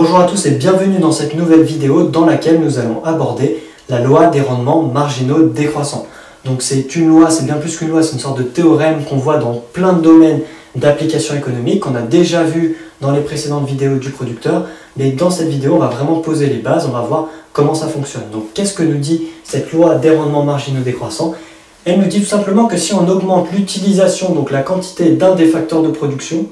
Bonjour à tous et bienvenue dans cette nouvelle vidéo dans laquelle nous allons aborder la loi des rendements marginaux décroissants. Donc c'est une loi, c'est bien plus qu'une loi, c'est une sorte de théorème qu'on voit dans plein de domaines d'application économique, qu'on a déjà vu dans les précédentes vidéos du producteur, mais dans cette vidéo on va vraiment poser les bases, on va voir comment ça fonctionne. Donc qu'est-ce que nous dit cette loi des rendements marginaux décroissants? Elle nous dit tout simplement que si on augmente l'utilisation, donc la quantité d'un des facteurs de production,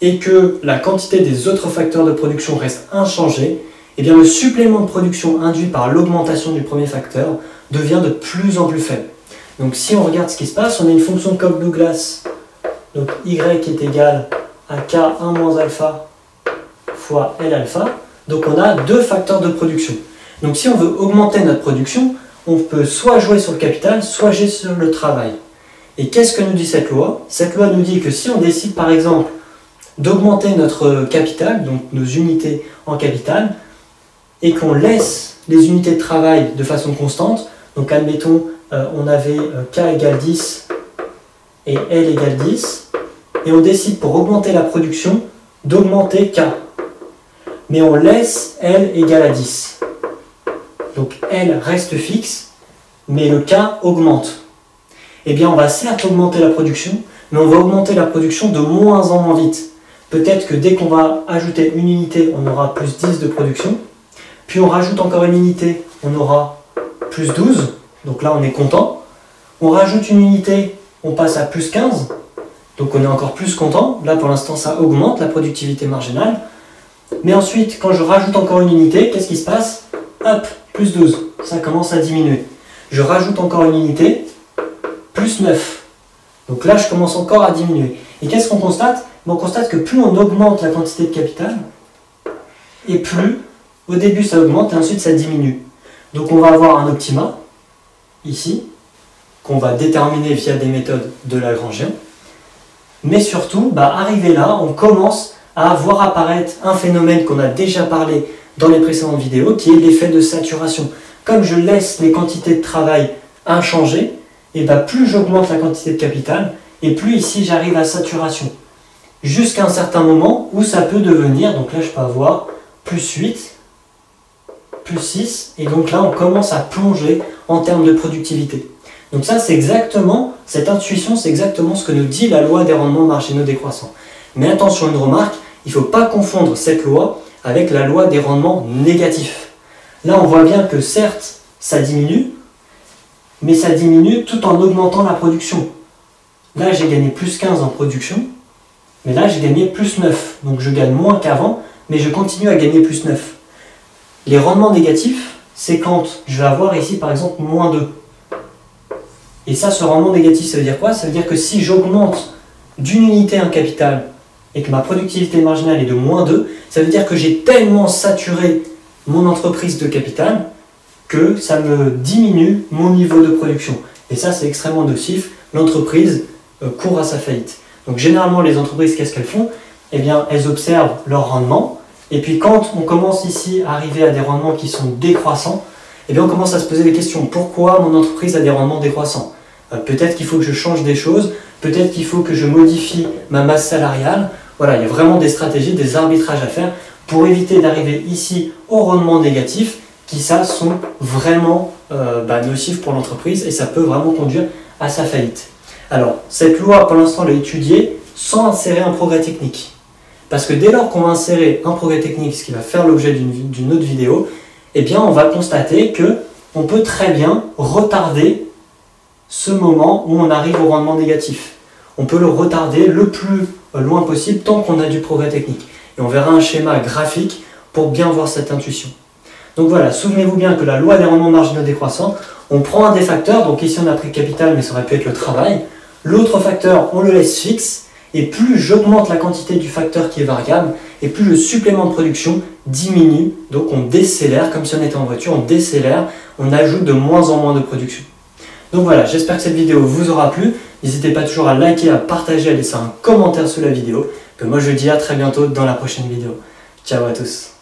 et que la quantité des autres facteurs de production reste inchangée, eh bien le supplément de production induit par l'augmentation du premier facteur devient de plus en plus faible. Donc si on regarde ce qui se passe, on a une fonction de Cobb-Douglas, donc y est égal à k1 moins alpha fois L alpha, donc on a deux facteurs de production. Donc si on veut augmenter notre production, on peut soit jouer sur le capital, soit jouer sur le travail. Et qu'est-ce que nous dit cette loi? Cette loi nous dit que si on décide par exemple d'augmenter notre capital, donc nos unités en capital, et qu'on laisse les unités de travail de façon constante, donc admettons on avait K égale 10 et L égale 10, et on décide pour augmenter la production d'augmenter K, mais on laisse L égale à 10. Donc L reste fixe, mais le K augmente. Eh bien on va certes augmenter la production, mais on va augmenter la production de moins en moins vite. Peut-être que dès qu'on va ajouter une unité, on aura plus 10 de production. Puis on rajoute encore une unité, on aura plus 12. Donc là, on est content. On rajoute une unité, on passe à plus 15. Donc on est encore plus content. Là, pour l'instant, ça augmente la productivité marginale. Mais ensuite, quand je rajoute encore une unité, qu'est-ce qui se passe? Hop, plus 12. Ça commence à diminuer. Je rajoute encore une unité, plus 9. Donc là, je commence encore à diminuer. Et qu'est-ce qu'on constate? On constate que plus on augmente la quantité de capital, et plus, au début ça augmente et ensuite ça diminue. Donc on va avoir un optima, ici, qu'on va déterminer via des méthodes de Lagrangien. Mais surtout, arrivé là, on commence à voir apparaître un phénomène qu'on a déjà parlé dans les précédentes vidéos, qui est l'effet de saturation. Comme je laisse les quantités de travail inchangées, et plus j'augmente la quantité de capital, et plus ici j'arrive à saturation. Jusqu'à un certain moment où ça peut devenir, donc là je peux avoir plus 8, plus 6, et donc là on commence à plonger en termes de productivité. Donc ça c'est exactement, cette intuition c'est exactement ce que nous dit la loi des rendements marginaux décroissants. Mais attention, une remarque, il ne faut pas confondre cette loi avec la loi des rendements négatifs. Là on voit bien que certes ça diminue, mais ça diminue tout en augmentant la production. Là j'ai gagné plus 15 en production, mais là, j'ai gagné plus 9. Donc je gagne moins qu'avant, mais je continue à gagner plus 9. Les rendements négatifs, c'est quand je vais avoir ici, par exemple, moins 2. Et ça, ce rendement négatif, ça veut dire quoi? Ça veut dire que si j'augmente d'une unité un capital et que ma productivité marginale est de moins 2, ça veut dire que j'ai tellement saturé mon entreprise de capital que ça me diminue mon niveau de production. Et ça, c'est extrêmement nocif. L'entreprise court à sa faillite. Donc généralement les entreprises, qu'est-ce qu'elles font? Eh bien elles observent leur rendement, et puis quand on commence ici à arriver à des rendements qui sont décroissants, eh bien on commence à se poser des questions. Pourquoi mon entreprise a des rendements décroissants? Peut-être qu'il faut que je change des choses, peut-être qu'il faut que je modifie ma masse salariale. Voilà, il y a vraiment des stratégies, des arbitrages à faire pour éviter d'arriver ici au rendement négatif, qui ça sont vraiment nocifs pour l'entreprise, et ça peut vraiment conduire à sa faillite. Alors, cette loi, pour l'instant, elle est étudiée sans insérer un progrès technique. Parce que dès lors qu'on va insérer un progrès technique, ce qui va faire l'objet d'une autre vidéo, eh bien, on va constater qu'on peut très bien retarder ce moment où on arrive au rendement négatif. On peut le retarder le plus loin possible tant qu'on a du progrès technique. Et on verra un schéma graphique pour bien voir cette intuition. Donc voilà, souvenez-vous bien que la loi des rendements marginaux décroissants, on prend un des facteurs, donc ici on a pris le capital, mais ça aurait pu être le travail. L'autre facteur, on le laisse fixe, et plus j'augmente la quantité du facteur qui est variable, et plus le supplément de production diminue, donc on décélère, comme si on était en voiture, on décélère, on ajoute de moins en moins de production. Donc voilà, j'espère que cette vidéo vous aura plu. N'hésitez pas toujours à liker, à partager, à laisser un commentaire sous la vidéo. Que moi je vous dis à très bientôt dans la prochaine vidéo. Ciao à tous.